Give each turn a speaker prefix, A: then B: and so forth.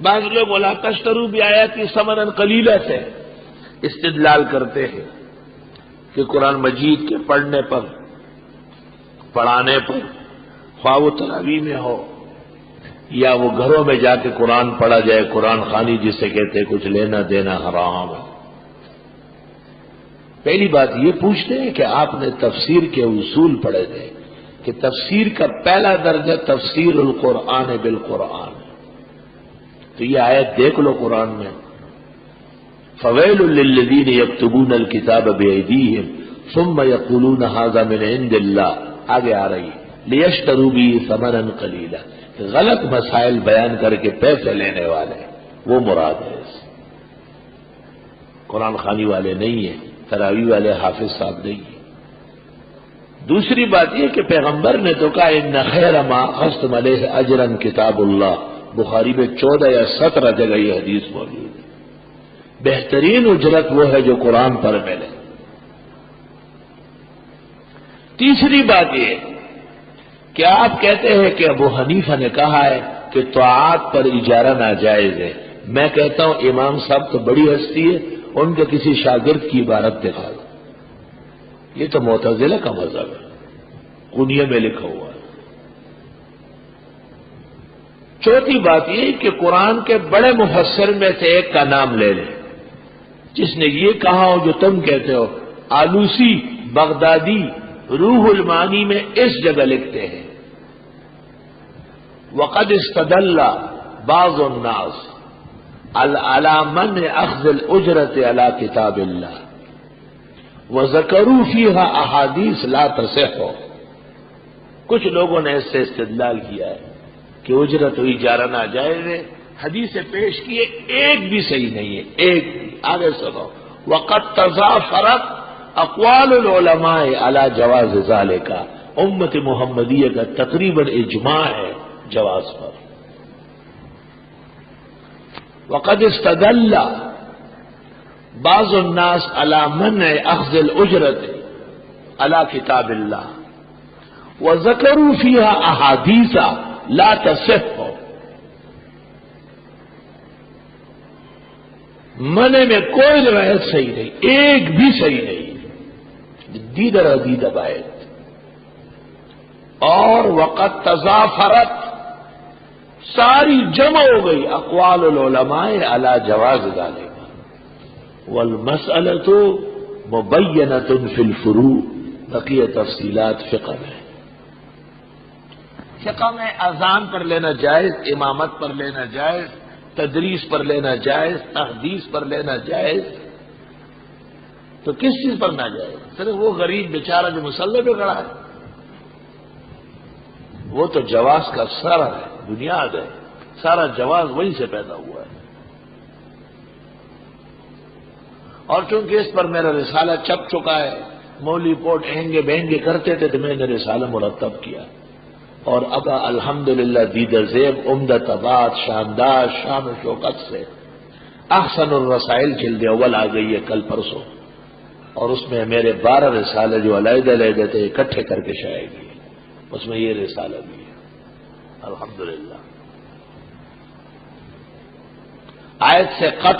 A: بعض لوگ وَلَا تَشْتَرُوا بِآيَاتِي ثَمَنًا قَلِيلًا سے استدلال کرتے ہیں کہ قرآن مجید کے پڑھنے پر، پڑھانے پر، خواہ وہ تراویح میں ہو یا وہ گھروں میں جا کے قرآن پڑھا جائے، قرآن خوانی جسے کہتے ہیں، کچھ لینا دینا حرام ہے۔ پہلی بات یہ پوچھتے ہیں کہ آپ نے تفسیر کے اصول پڑھے تھے کہ تفسیر کا پہلا درجہ تفسیر القرآن بالقرآن، تو یہ آیت دیکھ لو قرآن میں، فَوَيْلٌ لِّلَّذِينَ يَكْتُبُونَ الْكِتَابَ بِأَيْدِيهِمْ ثُمَّ يَقُولُونَ هَٰذَا مِنْ عِندِ اللَّهِ، آگے آ رہی لِيَشْتَرُوا بِهِ ثَمَنًا قَلِيلًا، غلط مسائل بیان کر کے پیسے لینے والے وہ مراد ہے، قرآن خوانی والے نہیں ہیں، تراویح والے حافظ صاحب نہیں ہیں۔ دوسری بات یہ کہ پیغمبر نے تو کہا ان خیر ما اخذتم علیہ اجرا کتاب اللہ، بخاری میں 14 یا 17 جگہ یہ حدیث موجود ہے، بہترین اجرت وہ ہے جو قرآن پر ملے۔ تیسری بات یہ کہ آپ کہتے ہیں کہ ابو حنیفہ نے کہا ہے کہ طاعات پر اجارہ ناجائز ہے، میں کہتا ہوں امام صاحب تو بڑی ہستی ہے، ان کے کسی شاگرد کی عبارت دکھا دو، یہ تو معتزلہ کا مذہب ہے، قنیہ میں لکھا ہوا ہے۔ چوتھی بات یہ کہ قرآن کے بڑے مفسر میں سے ایک کا نام لے لیں جس نے یہ کہا ہو جو تم کہتے ہو، آلوسی بغدادی روح المعانی میں اس جگہ لکھتے ہیں وقد استدل بعض الناس على منع اخذ الاجرت على کتاب اللہ وذکروا فيها احادیث لا تصح، کچھ لوگوں نے اس سے استدلال کیا ہے کہ اجرت و اجارہ ناجائز ہے، حدیث پیش کیے ایک بھی صحیح نہیں ہے، ایک بھی۔ آگے سنو، وقد تضافرت اقوال العلماء على جواز ذلك، امت محمدیہ کا تقریباً اجماع ہے جواز پر۔ وقد استدل بعض الناس على منع اخذ الاجرت على کتاب اللہ وذکروا فيها احادیث لا تصح، منع میں کوئی روایت صحیح نہیں، ایک بھی صحیح نہیں، دیدر ادید آیت۔ اور وقت تضافرت، ساری جمع ہو گئی اقوال العلماء علی جواز ذلك، والمسألۃ مبینۃ فی الفروع، بقیہ تفصیلات فقہ میں۔ فقہ میں اذان پر لینا جائز، امامت پر لینا جائز، تدریس پر لینا جائز، تحدیث پر لینا جائز، تو کس چیز پر نہ جائز؟ صرف وہ غریب بیچارہ جو مصلی پہ کھڑا ہے، وہ تو جواز کا سارا ہے، بنیاد ہے، سارا جواز وہیں سے پیدا ہوا ہے۔ اور چونکہ اس پر میرا رسالہ چھپ چکا ہے، مولوی پوٹ اہنگے بہنگے کرتے تھے تو میں نے رسالہ مرتب کیا، اور اب الحمدللہ دیدہ زیب، عمدہ آباد، شاندار، شان و شوکت سے احسن الرسائل جلد اول آ گئی ہے کل پرسوں، اور اس میں میرے 12 رسالے جو علیحدہ علیحدہ تھے اکٹھے کر کے شائع کیے، اس میں یہ رسالہ بھی ہے الحمدللہ۔ آیت سے قطع